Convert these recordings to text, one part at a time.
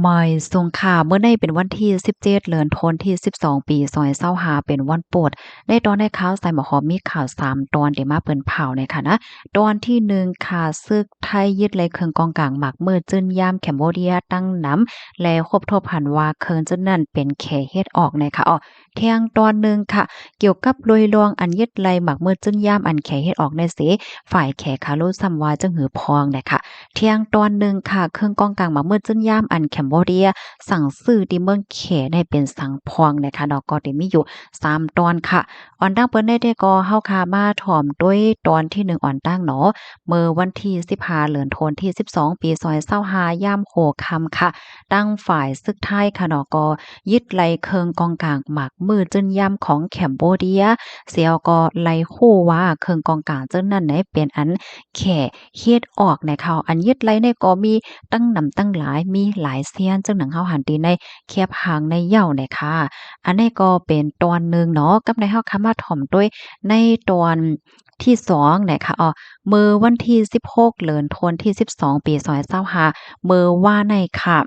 ไม่ทรงค่าเมื่อในเป็นวันที่17เดือนธันวาคมที่12ปี2025เป็นวันโปรดได้ตอนได้ข่าวใส่หมอหอมมีข่าว3ตอนที่มาเปิ้นเผาเนี่ยค่ะนะตอนที่1ค่ะศึกไทยยึดเลยเครื่องกองกลางหมากมืดจื้นย่ามแคมโบเดียตั้งนำและครบทบหันว่าเคิงจื้นนั่นเป็นแขเฮ็ดออกนะคะเที่ยงตอนหนึ่งค่ะเกี่ยวกับลุยลวงอันยึดไลหมากมืดจื้นย่ามอันแขเฮ็ดออกในเสฝ่ายแขคารุซ้ำว่าจังหือพองนะคะเที่ยงตอนหนึ่งค่ะเครื่องกองกลางหมากมืดจื้นย่ามอันแคมโบเดีย สั่งซื้อที่เมืองแขได้เป็นสังพองนะคะดอกก็ได้มีอยู่3ตอนค่ะอ่อนตั้งเปิ้นได้ก็เฮาคามาถ่อมด้วยตอนที่1อ่อนตั้งเนาะเมื่อวันที่15เดือนธันวาคมที่12ปี2025ยามโหค่ำค่ะตั้งฝ่ายซึกไทยค่ะเนาะก็ยึดไลเคิงกองกลางหมากมือจึนย่ำของแคมโบเดียเสียวก็ไล่คู่ว่าเคิงกองกลางเจิ้นนั่นไหนเป็นอันแข่เฮ็ดออกในเขาอันยึดไลในก็มี ตั้งนำตั้งหลายมีหลายเซียนจังหนังเฮาหันตีในแคบหางในเหย้าเนี่ยค่ะอันนี้ก็เป็นตอนหนึ่งเนาะกับในเฮาคามาถ่อมด้วยในตอนที่2เนี่ยค่ะมื้อวันที่16เดือนธันวาคมที่12ปี2025มื้อว่าในค่ะ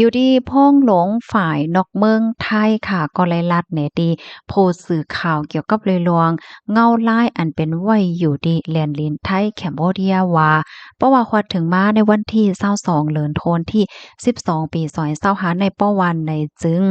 อยู่ที่พ้องหลงฝ่ายนอกเมืองไทยค่ะก็ไล่ลัดเนตีโพสต์สื่อข่าวเกี่ยวกับเลยลวงเงาลายอันเป็นไว้อยู่ดีแลนลินไทยแคมโบเดียว่าเพราะว่าฮอดถึงมาในวันที่22เดือนธันวาคมที่12ปี2025ในป้อวันในจึง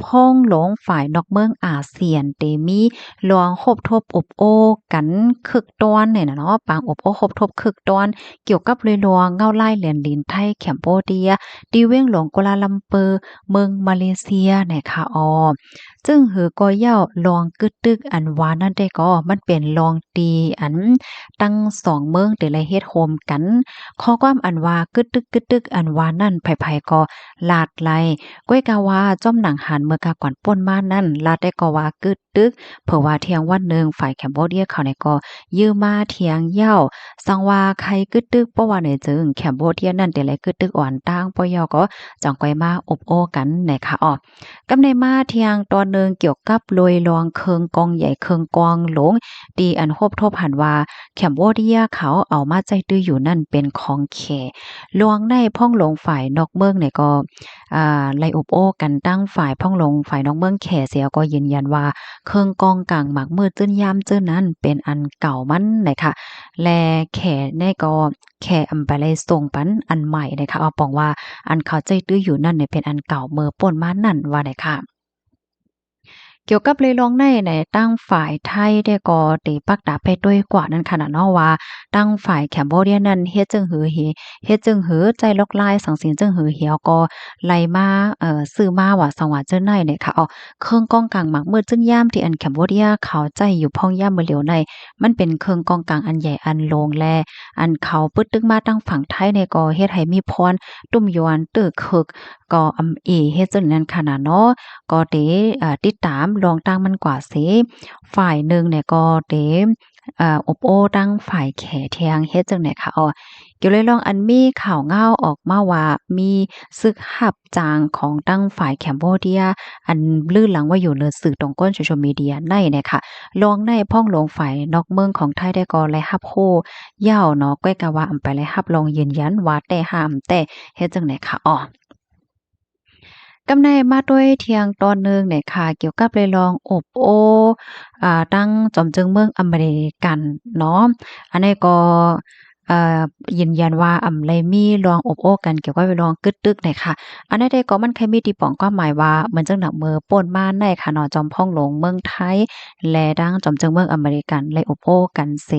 พ้องหลงฝ่ายนอกเมืองอาเซียนเตมีลวงคบทบอบโอ้กันคึกต้อนเนี่ยนะเนาะปางอบโอ้คบทบคึกต้อนเกี่ยวกับเลยลวงเงาลายแลนลินไทยแคมโบเดีย ดีเว้งหลวงกัวลาลัมเปอร์เมืองมาเลเซียเนี่ยค่ะจึงหือก็เย้าลองกึดตึกอันว่านั่นได้ก็มันเป็นลองตีอันตั้ง2เมืองแต่ละเฮ็ดโฮมกันข้อความอันว่ากึดตึกอันว่านั่นไผๆก็ลาดไล่ก้อยกาว่าจ้อมหนังหันเมื่อกาก่อนป่นมานั่นลาดได้ก็ว่ากึดตึกเผื่อว่าเที่ยงวันหนึ่งฝ่ายแคมโบเดียเขาเนี่ยก็ยื้อมาเที่ยงเหย้า สังว่าใครกึดตึกเพราะว่าในจึงแคมโบเดียนั่นแต่ไรกึดตึกอ่อนตั้งปยก็จังก้อยมาอบโอ้กันนะคะกำในมาเที่ยงตอนหนึ่งเกี่ยวกับลอยลองเคิงกองใหญ่เคิงกองหลงดีอันโฮบทบหันว่าแคมโบเดียเขาเอามาใจตื้ออยู่นั่นเป็นของแขลวงในพ่องหลงฝ่ายนอกเมืองเนี่ยก็ไล่อบโอ้กันตั้งฝ่ายพ่องหลงฝ่ายนอกเมืองแขเสียก็ยืนยันว่าเคิงกองกลางหมากมืดจื้นยามจื้นนั้นเป็นอันเก่ามันนะคะ แลแขในก็แค่อำไปเลยส่งปันอันใหม่นะคะเอาปองว่าอันเขาใจตื้ออยู่นั่นเนี่ยเป็นอันเก่าเมื่อป่นมานั่นว่าได้ค่ะ เกี่ยวกับเลยลองในตั้งฝ่ายไทยได้ก็ตีปักดาไปด้วยกว่านั้นขนาดเนาะว่าตั้งฝ่ายแคมโบเดียนั้นเฮ็ดจึงหือเฮเฮ็ดจึงหือใจลอกลายสังสินจึงหือเหี่ยวก็ไล่มาซื้อมาว่าสว่าเจิ้นในเนี่ยค่ะเครื่องกองกลางหมักมืดจึ้นย่ามที่อันแคมโบเดียเขาใจอยู่พ่องย่ามมื้อเหลียวในมันเป็นเครื่องกองกลางอันใหญ่อันโลงแลอันเขาปึดตึกมาตั้งฝั่งไทยเนี่ยก็เฮ็ดให้มีพรตุ้มยวนตึกคึกก็อำเอเฮ็ดจังนั้นขนาดเนาะ ก็เตติดตามลองตั้งมันกว่าเสฝ่ายหนึ่งเนี่ยก็เตอบโอ้ตั้งฝ่ายแขเทียงเฮ็ดจังได๋ค่ะเกี่ยวเลยลองอันมีข่าวเงาออกมาว่ามีศึกหับจางของตั้งฝ่ายแคมโบเดียอันลื่นหลังว่าอยู่เลือสื่อตรงก้น social media ในเนี่ยค่ะลองในพ่องลงฝ่ายนอกเมืองของไทยได้ก็ไลรับโฮยาวเนาะก้อยกะว่าอำไปไลรับลองยืนยันว่าแต่ห้ามแต่เฮ็ดจังได๋ค่ะกำในมาด้วยเทียงตอนหนึ่งเนี่ยค่ะเกี่ยวกับเลยลองอบโอ้ตั้งจอมจึงเมืองอเมริกันเนาะอันนี้ก็อ่ายืนยันว่าเลยมีลองอบโอ้กันเกี่ยวกับไปลองกึดตึกเนี่ยค่ะอันนี้ได้ก็มันเคยมีตีป๋องความหมายว่าเหมือนจังหนักมือป่นมาในค่ะเนาะจอมพ่องหลวงเมืองไทยและดังจอมจึงเมืองอเมริกันเลยอบโอ้กันเส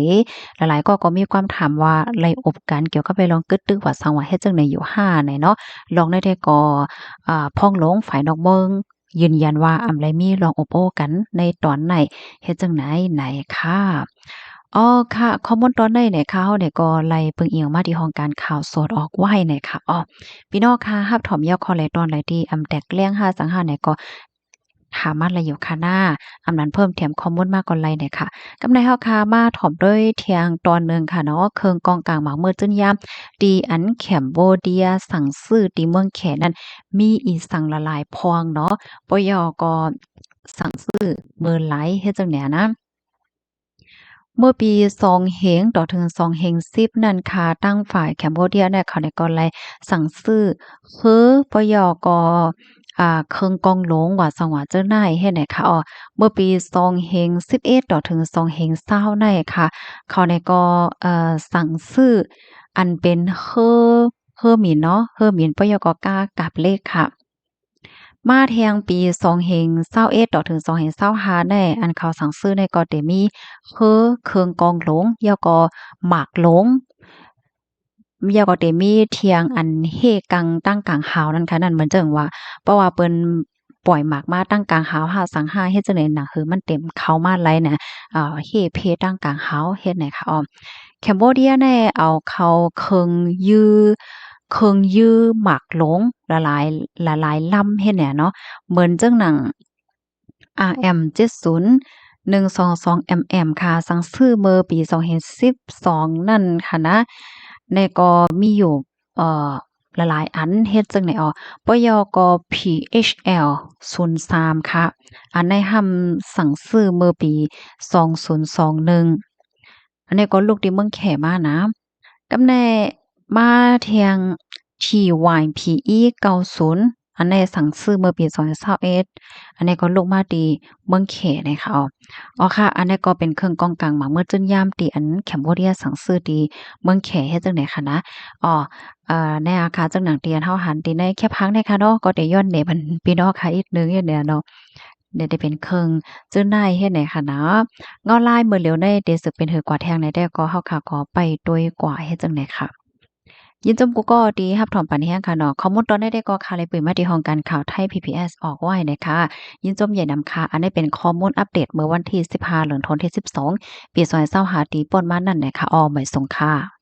หลายๆก็มีความถามว่าเลยอบกันเกี่ยวกับไปลองกึดตึกว่าสังว่าเฮ็ดจังได๋อยู่ห้าไหนเนาะลองได้ก็ พ่องหลงฝ่ายนอกเมืองยืนยันว่าอำไลมีลองโอโป้กันในตอนไหนเฮ็ดจังไหนค่ะค่ะข้อมูลตอนในเนี่ยค่ะเฮาเนี่ยก็ไล่เบิ่งอิงมาที่ห้องการข่าวสดออกไว้เนี่ยค่ะพี่น้องค่ะรับถอมยาวคอไหลตอนไหลที่แตกเลี่ยง5สังหาเนี่ยก็ถามมาละอยู่ค่ะหน้านั้นเพิ่มเติมข้อมูลมากก่อนไลเนี่ยค่ะกำในเฮาค่ะมาถ่อมด้วยเที่ยงตอนหนึ่งค่ะเนาะเคิงกองกลางหมากมืดจึ้นยามตีอันแคมโบเดียสั่งซื้อตีเมืองแขนั้น มีอีสังละลายพองเนาะปยก็สั่งซื้อเมินหลายเฮ็ดจั่งใดนะ เมื่อปี2เฮงต่อถึง2เฮง10นั่นค่ะตั้งฝ่ายแคมโบเดียเนี่ยเขาได้ก็ไล่สั่งซื้อคือปยกเครื่องกองหลวงว่าสังว่าเจ้านายเฮ็ดไหนคะเมื่อปี2เฮง11ต่อถึง2เฮง20นั่นค่ะเขาได้ก็สั่งซื้ออันเป็นคือหมิ่นเนาะคือหมิ่นปยกกากับเลขค่ะ มาแทงปี221ต่อถึง225ได้อันเขาสั่งซื้อในก็ได้มีคือเครื่องกองหลงแล้วก็หมากหลงแล้วก็ได้มีเทียงอันเฮกังตั้งกลางหาวนั่นค่ะนั่นเหมือนจังว่าเพราะว่าเปิ้นปล่อยหมากมาตั้งกลางหาวหาสังหาเฮ็ดจังได๋น่ะคือมันเต็มเข้ามาไหลน่ะเฮเพตั้งกลางหาวเฮ็ดไหนคะแคมโบเดียแน่เอาเขาเคิงยื้อหมากหลงละลายลำเฮ็ดแหน่เนาะเหมือนจังหนัง RM70 122 ค่ะสั่งซื้อเมื่อปี2012นั่นค่ะนะในก็มีอยู่เอ่อหลายๆอันเฮ็ดจั่งใดปยก PHL 03ค่ะอันในหำสั่งซื้อเมื่อปี2021อันนี้ก็ลูกที่เมืองแขมานะกำแน่มาเทียง TYPE 90อันนี้สั่งซื้อเมื่อปี2021อันนี้ก็ลูกมาตีเมืองเขนะคะค่ะอันนี้ก็เป็นเครื่องกองกลางหมาเมื่อจึ้นยามตีอันแคมโบเดียสั่งซื้อตีเมืองแขเฮ็ดจังได๋คะนะอ๋อในอาคารจังหนังเตียนเฮาหันตีในแคบพังในค่ะเนาะก็ได้ย้อนแหน่มันพี่น้องค่ะอีกนึงอย่างเนี้ยเนาะได้เป็นเครื่องจึ้นได้เฮ็ดไหนค่ะนะเงาลายเมื่อเหลียวในเดสึกเป็นหือกว่าแทงในได้ก็เฮาค่ะก็ไปด้วยกว่าเฮ็ดจังได๋ค่ะยินจมกูก็ดีรับถอมปันแห้งค่ะเนาะข้อมูลตอนได้ก็ค่ะเลยปืนมาที่ห้องการข่าวไทย PBS ออกไว้นะคะยินจมใหญ่นำค่ะอันนี้เป็นข้อมูลอัปเดตเมื่อวันที่15เดือนธันวาคมที่12ปี2025ตีป่นมานั่นแหละค่ะหมายสงค่ะ